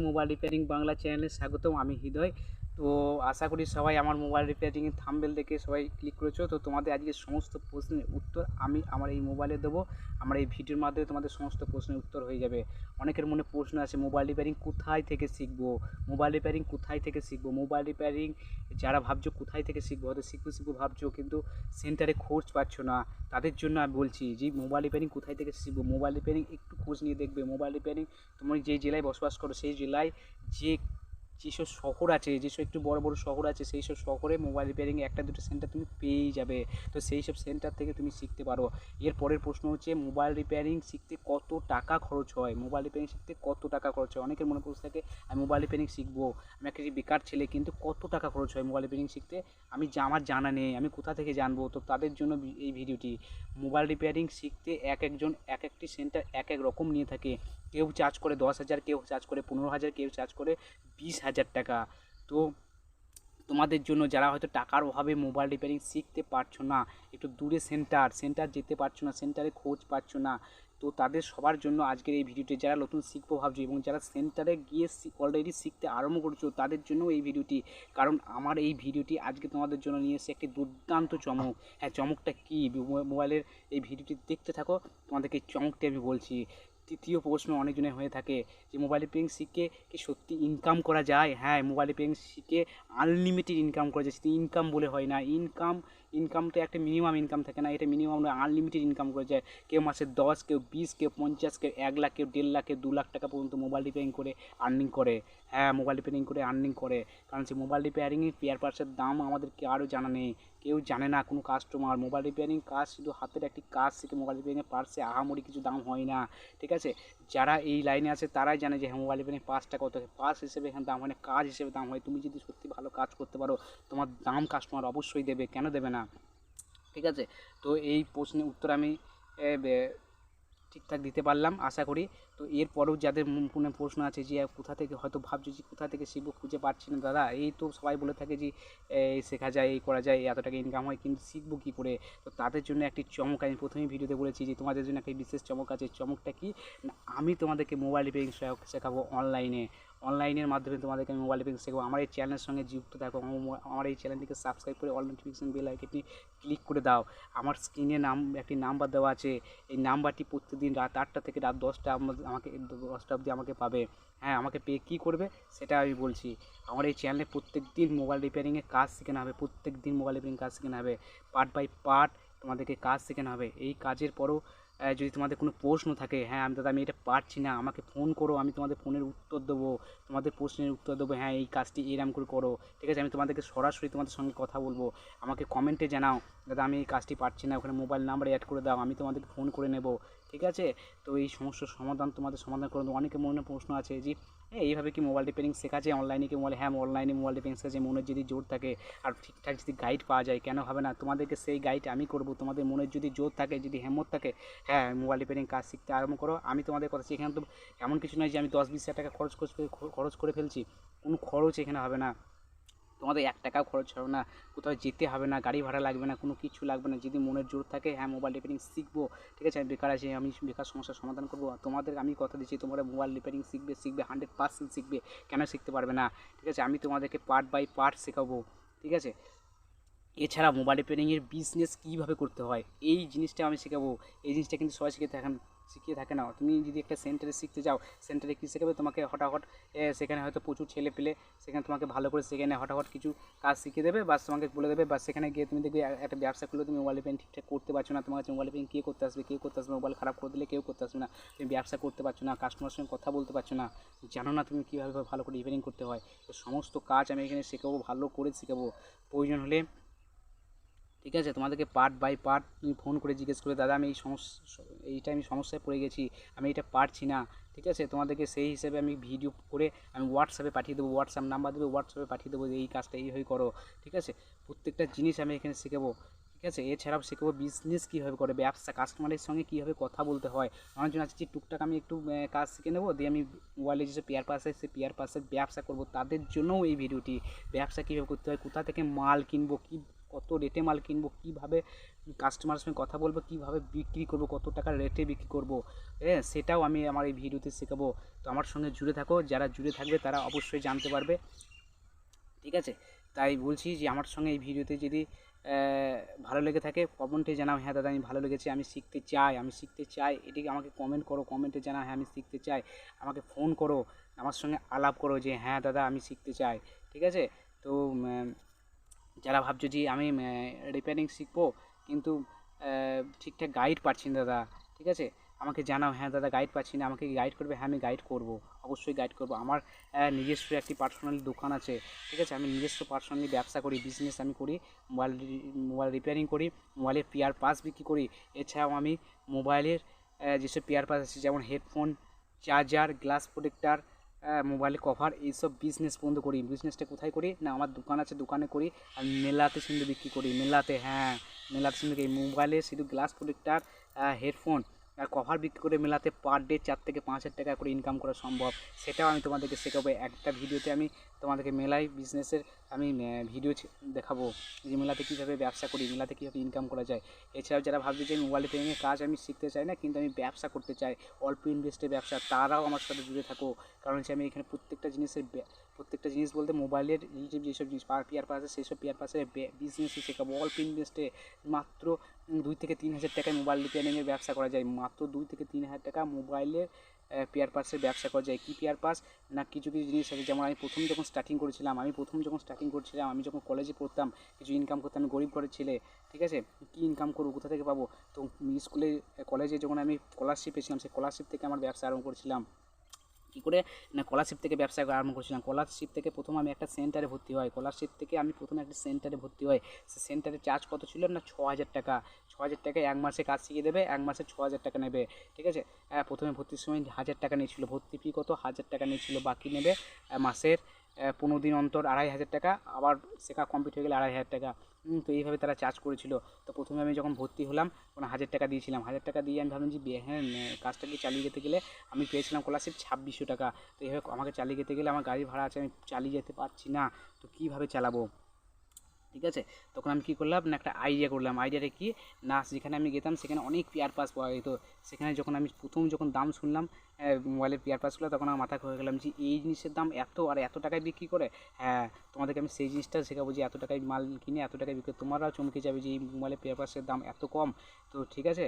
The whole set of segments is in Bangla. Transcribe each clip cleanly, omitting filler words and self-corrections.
মোবাইল রিপেয়ারিং বাংলা চ্যানেলে স্বাগতম। আমি হৃদয়। তো আশা করি সবাই আমার মোবাইল রিপেয়ারিংয়ের থাম্বনেল দেখে সবাই ক্লিক করেছো। তো তোমাদের আজকে সমস্ত প্রশ্নের উত্তর আমি আমার এই মোবাইলে দেবো। আমার এই ভিডিওর মাধ্যমে তোমাদের সমস্ত প্রশ্নের উত্তর হয়ে যাবে। অনেকের মনে প্রশ্ন আছে, মোবাইল রিপেয়ারিং কোথায় থেকে শিখবো, মোবাইল রিপেয়ারিং কোথায় থেকে শিখবো। মোবাইল রিপেয়ারিং যারা ভাবছো কোথায় থেকে শিখবো, হয়তো শিখবো ভাবছো, কিন্তু সেন্টারে খোঁজ পাচ্ছ না, তাদের জন্য আমি বলছি যে মোবাইল রিপেয়ারিং কোথায় থেকে শিখবো। মোবাইল রিপেয়ারিং একটু খোঁজ নিয়ে দেখবে। মোবাইল রিপেয়ারিং তুমি যেই জেলায় বসবাস করো সেই জেলায় যে যেসব শহর আছে, যেসব একটু বড় বড় শহর আছে, সেই সব শহরে মোবাইল রিপেয়ারিংয়ে একটা দুটো সেন্টার তুমি পেয়েই যাবে। তো সেই সব সেন্টার থেকে তুমি শিখতে পারো। এর পরের প্রশ্ন হচ্ছে, মোবাইল রিপেয়ারিং শিখতে কত টাকা খরচ হয়। মোবাইল রিপেয়ারিং শিখতে কত টাকা খরচ হয়। অনেকের মনে প্রশ্ন থাকে, আমি মোবাইল রিপেয়ারিং শিখবো, আমি একটা বেকার ছেলে, কিন্তু কত টাকা খরচ হয় মোবাইল রিপেয়ারিং শিখতে আমার জানা নেই, আমি কোথা থেকে জানবো। তো তাদের জন্য এই ভিডিওটি। মোবাইল রিপেয়ারিং শিখতে একজন এক একটি সেন্টার এক এক রকম নিয়ে থাকে। কেউ চার্জ করে 10,000, কেউ চার্জ করে 15,000, কেউ চার্জ করে 20,000 টাকা। তো তোমাদের জন্য যারা হয়তো টাকার অভাবে মোবাইল রিপেয়ারিং শিখতে পারছো না, একটু দূরে সেন্টার যেতে পারছো না, সেন্টারে খোঁজ পাচ্ছ না, তো তাদের সবার জন্য আজকের এই ভিডিওটি। যারা নতুন শিখবো ভাবছো এবং যারা সেন্টারে গিয়ে অলরেডি শিখতে আরম্ভ করছো, তাদের জন্য এই ভিডিওটি। কারণ আমার এই ভিডিওটি আজকে তোমাদের জন্য নিয়ে এসে একটি দুর্দান্ত চমক। হ্যাঁ, চমকটা কী, মোবাইলের এই ভিডিওটি দেখতে থাকো, তোমাদেরকে এই চমকটি আমি বলছি। তৃতীয় প্রশ্ন অনেকজনের হয়ে থাকে যে মোবাইল রিপেয়ারিং শিখে কি সত্যি ইনকাম করা যায়। হ্যাঁ, মোবাইল রিপেয়ারিং শিখে আনলিমিটেড ইনকাম করা যায়। শুধু ইনকাম বলে হয় না, ইনকাম তো একটা মিনিমাম ইনকাম থাকে না, এটা মিনিমাম আনলিমিটেড ইনকাম করা যায়। কেউ মাসে 10, কেউ 20, কেউ 50, কেউ 1 লাখ, কেউ 1.5 লাখ, কেউ 2 লাখ টাকা পর্যন্ত মোবাইল রিপেয়ারিং করে আর্নিং করে। হ্যাঁ, মোবাইল রিপেয়ারিং করে আর্নিং করে। কারণ সে মোবাইল রিপেয়ারিংয়ের স্পেয়ার পার্টসের দাম আমাদেরকে আরও জানা নেই, কেউ জানে না কোনো কাস্টমার। মোবাইল রিপেয়ারিং কাজ শুধু হাতের একটি কাজ শিখে মোবাইল রিপেয়ারিংয়ের পার্টসে আহামরি কিছু দাম হয় না, ঠিক আছে। যারা এই লাইনে আছে তারাই জানে যে হ্যাঁ, মোবাইল রিপেয়ারিং পার্টসটা কত, পার্টস হিসেবে এখানে দাম হয় না, কাজ হিসেবে দাম হয়। তুমি যদি সত্যি ভালো কাজ করতে পারো, তোমার দাম কাস্টমার অবশ্যই দেবে, কেন দেবে না, ঠিক আছে। তো এই প্রশ্নের উত্তর আমি ঠিকঠাক দিতে পারলাম আশা করি। তো এরপরেও যাদের মনে প্রশ্ন আছে যে কোথা থেকে, হয়তো ভাবছো যে কোথা থেকে শিখবো, খুঁজে পাচ্ছি না দাদা। এই তো সবাই বলে থাকে যে এই শেখা যায়, এই করা যায়, এত টাকা ইনকাম হয়, কিন্তু শিখবো কী করে। তো তাদের জন্য একটি চমক আমি প্রথমেই ভিডিওতে বলেছি যে তোমাদের জন্য একটি বিশেষ চমক আছে। চমকটা কি না, আমি তোমাদেরকে মোবাইল রিপেয়ারিং শেখাবো অনলাইনের মাধ্যমে তোমাদেরকে আমি মোবাইল রিপেয়ারিং শেখাবো। আমার এই চ্যানেলের সঙ্গে যুক্ত থাকো, আমার এই চ্যানেলটিকে সাবস্ক্রাইব করে অল নোটিফিকেশন বেল আইকনটি ক্লিক করে দাও। আমার স্ক্রিনে একটি নাম্বার দেওয়া আছে, এই নাম্বারটি প্রত্যেকদিন রাত 8টা থেকে রাত 10টা আমাকে 10টা অবধি আমাকে পাবে। হ্যাঁ, আমাকে পেয়ে কী করবে সেটা আমি বলছি। আমার এই চ্যানেলে প্রত্যেক দিন মোবাইল রিপেয়ারিংয়ের কাজ শেখানো হবে, প্রত্যেক দিন মোবাইল রিপেয়ারিং কাজ শেখানো হবে, পার্ট বাই পার্ট তোমাদেরকে কাজ শেখানো হবে। এই কাজের পরও যদি তোমাদের কোনো প্রশ্ন থাকে, হ্যাঁ দাদা আমি এটা পারছি না, আমাকে ফোন করো, আমি তোমাদের ফোনের উত্তর দেবো, তোমাদের প্রশ্নের উত্তর দেবো। হ্যাঁ, এই কাজটি এরম করে করো, ঠিক আছে। আমি তোমাদেরকে সরাসরি তোমাদের সঙ্গে কথা বলবো। আমাকে কমেন্টে জানাও, দাদা আমি এই কাজটি পারছি না, ওখানে মোবাইল নাম্বার অ্যাড করে দাও, আমি তোমাদেরকে ফোন করে নেব, ঠিক আছে। তো এই সমস্যার সমাধান তোমাদের সমাধান করে দেবো। অনেকের মনে প্রশ্ন আছে যে এইভাবে কি মোবাইল রিপেয়ারিং শেখা যায় অনলাইনে, কি মোবাইল, হ্যাঁ অনলাইনে মোবাইল রিপেয়ারিং শেখা যায়, মনের যদি জোর থাকে আর ঠিকঠাক যদি গাইড পাওয়া যায়, কেন হবে না। তোমাদেরকে সেই গাইড আমি করবো। তোমাদের মনের যদি জোর থাকে, যদি হিম্মত থাকে, হ্যাঁ মোবাইল রিপেয়ারিং কাজ শিখতে আরম্ভ করো। আমি তোমাদের কথা, এখানে তো এমন কিছু নয় যে আমি 10-20 হাজার টাকা খরচ করে ফেলছি, কোনো খরচ এখানে হবে না। তোমাদের 1 টাকাও খরচ হবে না, কোথাও যেতে হবে না, গাড়ি ভাড়া লাগবে না, কোনো কিছু লাগবে না। যদি মনের জোর থাকে, হ্যাঁ মোবাইল রিপেয়ারিং শিখবো, ঠিক আছে, আমি বেকার আছি, আমি বেকার সমস্যার সমাধান করবো, তোমাদের আমি কথা দিচ্ছি তোমরা মোবাইল রিপেয়ারিং শিখবে 100% শিখবে, কেন শিখতে পারবে না, ঠিক আছে। আমি তোমাদেরকে পার্ট বাই পার্ট শেখাবো, ঠিক আছে। এছাড়া মোবাইল রিপেয়ারিংয়ের বিজনেস কীভাবে করতে হয় এই জিনিসটা আমি শেখাবো। এই জিনিসটা কিন্তু সবাই শিখিয়ে থাকে না। তুমি যদি একটা সেন্টারে শিখতে যাও, সেন্টারে কী শেখাবে তোমাকে, হঠাৎ সেখানে হয়তো প্রচুর ছেলে পেলে, সেখানে তোমাকে ভালো করে সেখানে হঠাৎ কিছু কাজ শিখিয়ে দেবে, বা তোমাকে বলে দেবে, বা সেখানে গিয়ে তুমি দেখবে একটা ব্যবসা করলে তুমি মোবাইল রিপেয়ারিং ঠিকঠাক করতে পারছো না, তোমার কাছে মোবাইল রিপেয়ারিং কে করতে আসবে, মোবাইল খারাপ করে দিলে কেউ করতে আসবে না, তুমি ব্যবসা করতে পারছো না, কাস্টমারের সঙ্গে কথা বলতে পারছো না, জানো না তুমি কীভাবে ভালো করে রিপেয়ারিং করতে হয়। তো সমস্ত কাজ আমি এখানে শেখাবো, ভালো করে শেখাবো। প্রয়োজন হলে, ঠিক আছে, তোমাদেরকে পার্ট বাই পার্ট তুমি ফোন করে জিজ্ঞেস করে, দাদা আমি এইটা আমি সমস্যায় পড়ে গেছি, আমি এটা পারছি না, ঠিক আছে। তোমাদেরকে সেই হিসেবে আমি ভিডিও করে আমি হোয়াটসঅ্যাপে পাঠিয়ে দেবো, হোয়াটসঅ্যাপ নাম্বার দেবো, হোয়াটসঅ্যাপে পাঠিয়ে দেবো যে এই কাজটা এইভাবে করো, ঠিক আছে। প্রত্যেকটা জিনিস আমি এখানে শেখাবো, ঠিক আছে। এছাড়াও শেখাবো বিজনেস কীভাবে করে, ব্যবসা, কাস্টমারের সঙ্গে কীভাবে কথা বলতে হয়। আমার জন্য আছে যে টুকটাক আমি একটু কাজ শিখে নেবো, দিয়ে আমি মোবাইলে যেসব পেয়ার পাস আছে সেই পেয়ার পাসের ব্যবসা করবো, তাদের জন্যও এই ভিডিওটি। ব্যবসা কীভাবে করতে হয়, কোথা থেকে মাল কিনবো, কী কত রেটে মাল কিনবো, কীভাবে কাস্টমারের সঙ্গে কথা বলবো, কীভাবে বিক্রি করবো, কত টাকার রেটে বিক্রি করবো, হ্যাঁ সেটাও আমি আমার এই ভিডিওতে শেখাবো। তো আমার সঙ্গে জুড়ে থাকো, যারা জুড়ে থাকবে তারা অবশ্যই জানতে পারবে, ঠিক আছে। তাই বলছি যে আমার সঙ্গে এই ভিডিওতে যদি ভালো লেগে থাকে কমেন্টে জানাও, হ্যাঁ দাদা আমি ভালো লেগেছে, আমি শিখতে চাই, এটিকে আমাকে কমেন্ট করো, কমেন্টে জানাও হ্যাঁ আমি শিখতে চাই, আমাকে ফোন করো, আমার সঙ্গে আলাপ করো যে হ্যাঁ দাদা আমি শিখতে চাই, ঠিক আছে। তো যারা ভাবছো যে আমি রিপেয়ারিং শিখবো কিন্তু ঠিকঠাক গাইড পাচ্ছি না দাদা, ঠিক আছে, আমাকে জানাও হ্যাঁ দাদা গাইড পাচ্ছি না, আমাকে গাইড করবে, হ্যাঁ আমি গাইড করব, অবশ্যই গাইড করব। আমার নিজস্ব একটি পার্সোনালি দোকান আছে, ঠিক আছে, আমি নিজস্ব পার্সোনালি ব্যবসা করি, বিজনেস আমি করি, মোবাইল রিপেয়ারিং করি, মোবাইলের পেয়ার পাস বিক্রি করি। এছাড়াও আমি মোবাইলের যেসব পেয়ার পাস আছে যেমন হেডফোন, চার্জার, গ্লাস প্রোটেক্টার, মোবাইলের কভার, এইসব বিজনেস বন্ধ করি। বিজনেসটা কোথায় করি না আমার দোকান আছে, দোকানে করি, আর মেলাতে শুধু বিক্রি করি, মেলাতে, হ্যাঁ মেলাতে শুধু এই মোবাইলে শুধু গ্লাস প্রোটেক্টার, হেডফোন আর কভার বিক্রি করে মেলাতে পার ডে 4 থেকে 5 হাজার টাকা করে ইনকাম করা সম্ভব। সেটাও আমি তোমাদেরকে শেখাবো, একটা ভিডিওতে আমি তোমাদেরকে মেলায় বিজনেসের আমি ভিডিও দেখাবো যে মেলাতে কীভাবে ব্যবসা করি, মেলাতে কীভাবে ইনকাম করা যায়। এছাড়াও যারা ভাবছে যে মোবাইল রিপেয়ারিংয়ের কাজ আমি শিখতে চাই না কিন্তু আমি ব্যবসা করতে চাই, অল্প ইনভেস্টে ব্যবসা, তারাও আমার সাথে জুড়ে থাকো। কারণ হচ্ছে আমি এখানে প্রত্যেকটা জিনিস বলতে মোবাইলের রিলেটিভ যেসব জিনিস পেয়ার পাস আছে সেই সব পেয়ার পাসের বিজনেসই শেখাবো। অল্প ইনভেস্টে মাত্র 2 থেকে 3 হাজার টাকায় মোবাইল রিপেয়ারিংয়ের ব্যবসা করা যায়, মাত্র 2 থেকে 3 হাজার টাকা মোবাইলের পেয়ার পাসের ব্যবসা করা যায়। কী পেয়ার পাস না কিছু কিছু জিনিস আছে, যেমন আমি প্রথম যখন স্টার্টিং করেছিলাম, আমি যখন কলেজে পড়তাম, কিছু ইনকাম করতাম, আমি গরিব ঘরের ছেলে, ঠিক আছে, কী ইনকাম করবো, কোথা থেকে পাবো, তো স্কুলে কলেজে যখন আমি স্কলারশিপ পেয়েছিলাম সেই স্কলারশিপ থেকে আমার ব্যবসা আরম্ভ করেছিলাম। কী করে না স্কলারশিপ থেকে ব্যবসা আরম্ভ করেছিলাম, স্কলারশিপ থেকে প্রথম আমি একটা সেন্টারে ভর্তি হই, স্কলারশিপ থেকে আমি প্রথমে একটা সেন্টারে ভর্তি হই। সে সেন্টারের চার্জ কত ছিল না 6,000 টাকা, 6,000 টাকায় 1 মাসে কাজ শিখিয়ে দেবে, 1 মাসে 6,000 টাকা নেবে, ঠিক আছে। প্রথমে ভর্তির সময় 1,000 টাকা নিয়েছিল, ভর্তি ফি কত 1,000 টাকা নিয়েছিল, বাকি নেবে মাসের 15 দিন অন্তর 2,500 টাকা, আবার শেখা কমপ্লিট হয়ে গেলে 2,500 টাকা। তো এইভাবে তারা চার্জ করেছিল। তো প্রথমে আমি যখন ভর্তি হলাম তখন 1,000 টাকা দিয়েছিলাম, 1,000 টাকা দিয়ে আমি ভাবলাম যে হ্যাঁ কাজটাকে চালিয়ে যেতে গেলে আমি পেয়েছিলাম স্কলারশিপ 2,600 টাকা, তো এইভাবে আমাকে চালিয়ে যেতে গেলে আমার গাড়ি ভাড়া আছে, আমি চালিয়ে যেতে পারছি না, তো কীভাবে চালাবো, ঠিক আছে। তখন আমি কী করলাম না একটা আইডিয়া করলাম, আইডিয়াটা কি না যেখানে আমি যেতাম সেখানে অনেক পেয়ার পাস পাওয়া যেত, সেখানে যখন আমি যখন দাম শুনলাম মোবাইলের পেয়ার পাসগুলো তখন আমার মাথা হয়ে গেলাম যে এই জিনিসের দাম এত আর এত টাকায় বিক্রি করে, হ্যাঁ তোমাদেরকে আমি সেই জিনিসটা শেখাবো যে এত টাকায় মাল কিনে এত টাকায় বিক্রি, তোমরাও চমকে যাবে যে এই মোবাইলের পেয়ার পাসের দাম এত কম। তো ঠিক আছে,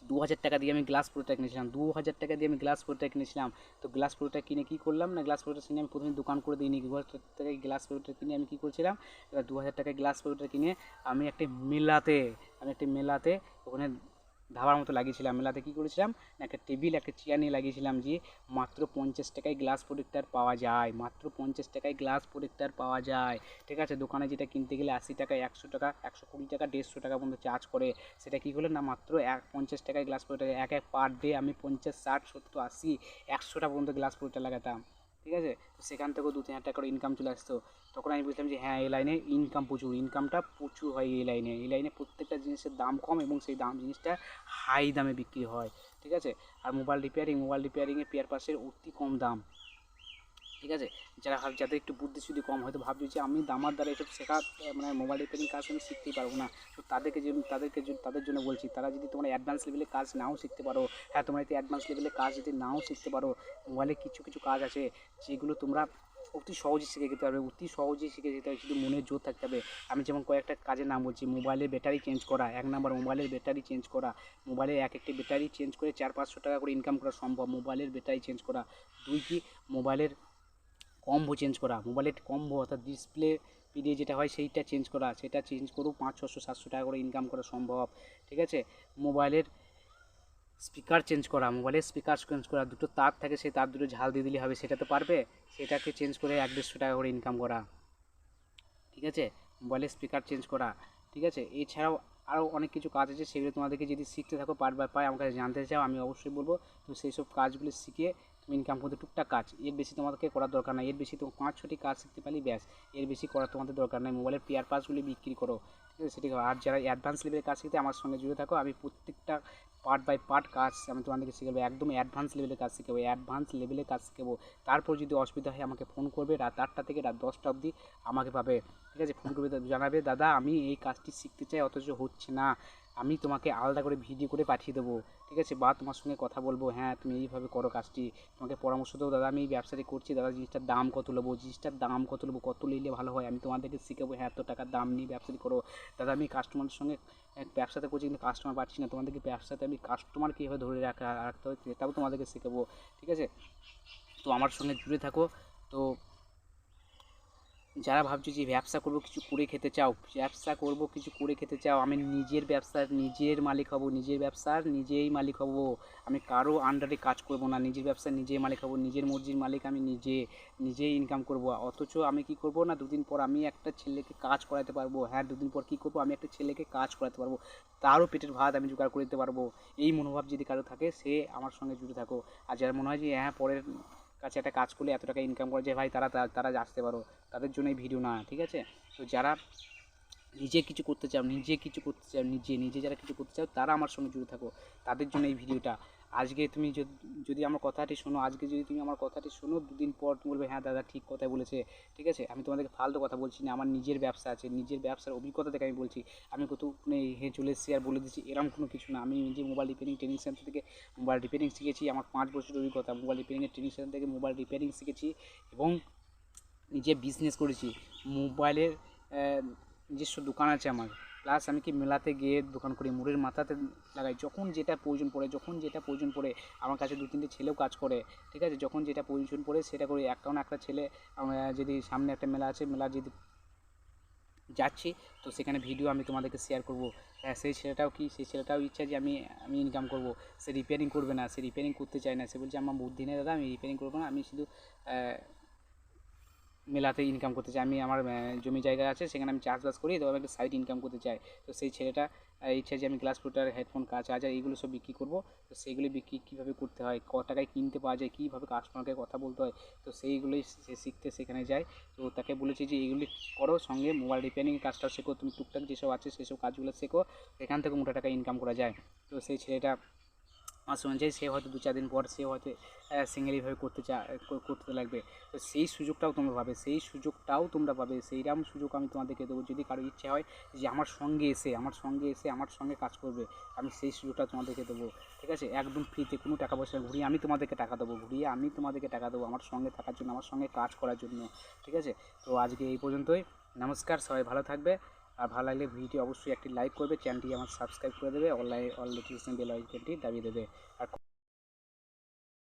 2,000 টাকা দিয়ে আমি গ্লাস প্রোটেক্ট কিনেছিলাম, 2,000 টাকা দিয়ে আমি গ্লাস প্রোটেক্ট কিনেছিলাম। তো গ্লাস প্রোটেক্ট কিনে কী করলাম না গ্লাস প্রোটেক্ট কিনে আমি প্রথমে দোকান করে দিইনি, 2,000 টাকায় গ্লাস প্রোটেক্ট কিনে আমি কী করছিলাম, এবার 2,000 টাকায় গ্লাস প্রোটেক্ট কিনে আমি একটি মেলাতে ওখানে ধাবার মতো লাগিয়েছিলাম। মেলাতে কী করেছিলাম না একটা টেবিল একটা চেয়ার নিয়ে লাগিয়েছিলাম যে মাত্র 50 টাকায় গ্লাস প্রোটেক্টার পাওয়া যায়, মাত্র 50 টাকায় গ্লাস প্রোটেক্টার পাওয়া যায়, ঠিক আছে। দোকানে যেটা কিনতে গেলে 80 টাকা, 100 টাকা, 120 টাকা, 150 টাকা পর্যন্ত চার্জ করে, সেটা কী হলো না মাত্র 50 টাকায় গ্লাস প্রোটেক্টার, এক পার ডে আমি 50, 60, 70, 80, 100টা পর্যন্ত গ্লাস প্রোটেক্টার লাগাতাম, ঠিক আছে। তো সেখান থেকেও 2-3 হাজার টাকা করে ইনকাম চলে আসতো। তখন আমি বুঝলাম যে হ্যাঁ এই লাইনে ইনকামটা প্রচুর হয়, এই লাইনে প্রত্যেকটা জিনিসের দাম কম এবং সেই জিনিসটা হাই দামে বিক্রি হয়, ঠিক আছে। আর মোবাইল রিপেয়ারিংয়ে পেয়ার পাসের অতি কম দাম, ঠিক আছে। যাদের একটু বুদ্ধি শুদ্ধি কম হয়তো ভাবছে যে আমি আমার দ্বারা এসব শেখা মানে মোবাইল রিপেয়ারিং কাজ আমি শিখতেই পারবো না, তো তাদের জন্য বলছি, তারা যদি তোমরা অ্যাডভান্স লেভেলে কাজ নাও শিখতে পারো, হ্যাঁ তোমরা যদি অ্যাডভান্স লেভেলে কাজ যদি নাও শিখতে পারো, মোবাইলে কিছু কাজ আছে যেগুলো তোমরা অতি সহজে শিখে যেতে পারবে, শুধু মনের জোর থাকতে হবে। আমি যেমন কয়েকটা কাজের নাম বলছি, মোবাইলের ব্যাটারি চেঞ্জ করা 1 নাম্বার, মোবাইলের ব্যাটারি চেঞ্জ করা, মোবাইলের একটি ব্যাটারি চেঞ্জ করে 400-500 টাকা করে ইনকাম করা সম্ভব, মোবাইলের ব্যাটারি চেঞ্জ করা। 2 কি মোবাইলের কম্বো চেঞ্জ করা, মোবাইলের কম্বো অর্থাৎ ডিসপ্লে পিডিএ যেটা হয় সেইটা চেঞ্জ করা, সেটা চেঞ্জ করেও 500-600-700 টাকা করে ইনকাম করা সম্ভব, ঠিক আছে। মোবাইলের স্পিকার চেঞ্জ করা, দুটো তার থাকে সেই তার দুটো ঝাল দিয়ে দিলে হবে, সেটা তো পারবে, সেটাকে চেঞ্জ করে 100-150 টাকা করে ইনকাম করা, ঠিক আছে। মোবাইলের স্পিকার চেঞ্জ করা, ঠিক আছে। এছাড়াও আরও অনেক কিছু কাজ আছে, সেগুলো তোমাদেরকে যদি শিখতে থাকো পার্ট বাই পার্ট আমার কাছে জানতে চাও আমি অবশ্যই বলবো। তো সেই সব কাজগুলো শিখে তুমি ইনকাম করতে টুকটাক কাজ, এর বেশি তোমাদেরকে করার দরকার নাই। এর বেশি তো 5-6টি কাজ শিখতে পারলে ব্যাস, এর বেশি করার তোমাদের দরকার নাই। মোবাইলের পেয়ার পার্টসগুলি বিক্রি করো, ঠিক আছে সেটি। আর যারা অ্যাডভান্স লেভেলের কাজ শিখতে আমার সঙ্গে জুড়ে থাকো, আমি প্রত্যেকটা পার্ট বাই পার্ট কাজ আমি তোমাদেরকে শেখাবো, একদম অ্যাডভান্স লেভেলের কাজ শেখাবো, অ্যাডভান্স লেভেলের কাজ শেখাবো। তারপর যদি অসুবিধা হয় আমাকে ফোন করবে, রাত 8টা থেকে রাত 10টা অবধি আমাকে পাবে, ঠিক আছে। ফোন করবে, জানাবে দাদা আমি এই কাজটি শিখতে চাই অথচ হচ্ছে না, আমি তোমাকে আলাদা করে ভিডিও করে পাঠিয়ে দেবো, ঠিক আছে। বা তোমার সঙ্গে কথা বলবো, হ্যাঁ তুমি এইভাবে করো কাজটি, তোমাকে পরামর্শ দেবো, দাদা আমি এই ব্যবসাটি করছি, দাদা জিনিসটার দাম কত নেবো, জিনিসটার দাম কত নেবো, কত নিলে ভালো হয়, আমি তোমাদেরকে শিখাবো, হ্যাঁ এত টাকার দাম নিয়ে ব্যবসাটি করো। দাদা আমি কাস্টমারের সঙ্গে ব্যবসাতে করছি কিন্তু কাস্টমার পাচ্ছি না, তোমাদেরকে ব্যবসাতে আমি কাস্টমার কীভাবে ধরে রাখতে হয় সেটাও তোমাদেরকে শেখাবো, ঠিক আছে। তো আমার সঙ্গে জুড়ে থাকো। তো যারা ভাবছো যে ব্যবসা করবো কিছু করে খেতে চাও, ব্যবসা করবো কিছু করে খেতে চাও, আমি নিজের ব্যবসার নিজের মালিক হব, নিজের ব্যবসার নিজেই মালিক হব, আমি কারো আন্ডারে কাজ করব না, নিজের ব্যবসার নিজেই মালিক হব, নিজের মর্জির মালিক আমি নিজেই ইনকাম করব। অথচ আমি কি করব না, দুদিন পর আমি একটা ছেলেকে কাজ করাতে পারবো, হ্যাঁ দুদিন পর কী করবো, আমি একটা ছেলেকে কাজ করাতে পারবো, তারও পেটের ভাত আমি জোগাড় করে দিতে পারবো। এই মনোভাব যদি কারো থাকে সে আমার সঙ্গে জুড়ে থাকো। আর যারা মনে হয় যে হ্যাঁ পরের কাছে একটা কাজ করলে এত টাকা ইনকাম করা যায় ভাই, তারা আসতে পারো, তাদের জন্য এই ভিডিও না, ঠিক আছে। তো যারা নিজে কিছু করতে চাও, নিজে যারা কিছু করতে চাও তারা আমার সঙ্গে জুড়ে থাকো, তাদের জন্য এই ভিডিওটা। আজকে তুমি যদি আমার কথাটি শোনো, আজকে যদি তুমি আমার কথাটি শোনো, দুদিন পর তুমি বলবে হ্যাঁ দাদা ঠিক কথাই বলেছে, ঠিক আছে। আমি তোমাদেরকে ফালতু কথা বলছি না, আমার নিজের ব্যবসা আছে, নিজের ব্যবসার অভিজ্ঞতা থেকে আমি বলছি। আমি কত চলে এসেছি আর বলে দিচ্ছি এরকম কোনো কিছু না। আমি নিজে মোবাইল রিপেয়ারিং ট্রেনিং সেন্টার থেকে মোবাইল রিপেয়ারিং শিখেছি, আমার 5 বছরের অভিজ্ঞতা। মোবাইল রিপেয়ারিংয়ের ট্রেনিং সেন্টার থেকে মোবাইল রিপেয়ারিং শিখেছি এবং নিজে বিজনেস করেছি। মোবাইলের নিজস্ব দোকান আছে আমার, প্লাস আমি কি মেলাতে গিয়ে দোকান করি, মোড়ের মাথাতে লাগাই, যখন যেটা প্রয়োজন পড়ে আমার কাছে 2-3টে ছেলেও কাজ করে, ঠিক আছে। যখন যেটা প্রয়োজন পড়ে সেটা করি। একটা ছেলে যদি সামনে একটা মেলা আছে, মেলা যদি যাচ্ছি তো সেখানে ভিডিও আমি তোমাদেরকে শেয়ার করবো। হ্যাঁ সেই ছেলেটাও ইচ্ছা যে আমি ইনকাম করবো। সে রিপেয়ারিং করবে না, সে রিপেয়ারিং করতে চায় না, সে বলছে আমার বুদ্ধি নেই দাদা, আমি রিপেয়ারিং করবো না, আমি শুধু মেলাতে ইনকাম করতে চাই। আমি আমার জমি জায়গা আছে সেখানে আমি চাষবাস করি, তো আমি একটা সাইড ইনকাম করতে চাই। তো সেই ছেলেটা ইচ্ছা যে আমি গ্লাস ফিল্টার, হেডফোন, চার্জার এইগুলো সব বিক্রি করবো। তো সেইগুলি বিক্রি কীভাবে করতে হয়, টাকায় কিনতে পাওয়া যায়, কীভাবে কাস্টমারকে কথা বলতে হয়, তো সেইগুলোই সে শিখতে সেখানে যায়। তো তাকে বলেছি যে এইগুলি করো, সঙ্গে মোবাইল রিপেয়ারিং কাজটাও শেখো, তুমি টুকটাক যেসব আছে সেসব কাজগুলো শেখো, এখান থেকে মোটা টাকা ইনকাম করা যায়। তো সেই ছেলেটা আমার সঙ্গে যায়, সে হয়তো 2-4 দিন পর সে হয়তো সিঙ্গেলিভাবে করতে লাগবে। তো সেই সুযোগটাও তোমরা পাবে, সেইরকম সুযোগ আমি তোমাদেরকে দেবো। যদি কারো ইচ্ছে হয় যে আমার সঙ্গে এসে আমার সঙ্গে কাজ করবে, আমি সেই সুযোগটা তোমাদেরকে দেবো, ঠিক আছে। একদম ফ্রিতে, কোনো টাকা পয়সা ঘুরিয়ে আমি তোমাদেরকে টাকা দেবো, আমার সঙ্গে থাকার জন্য, আমার সঙ্গে কাজ করার জন্য, ঠিক আছে। তো আজকে এই পর্যন্তই, নমস্কার, সবাই ভালো থাকবে। আর ভালো লাগলে ভিডিও অবশ্যই একটি লাইক করবে, চ্যানেলটি আমার সাবস্ক্রাইব করে দেবে, অল নোটিফিকেশন বেল আইকনটি দাবিয়ে দেবে। আর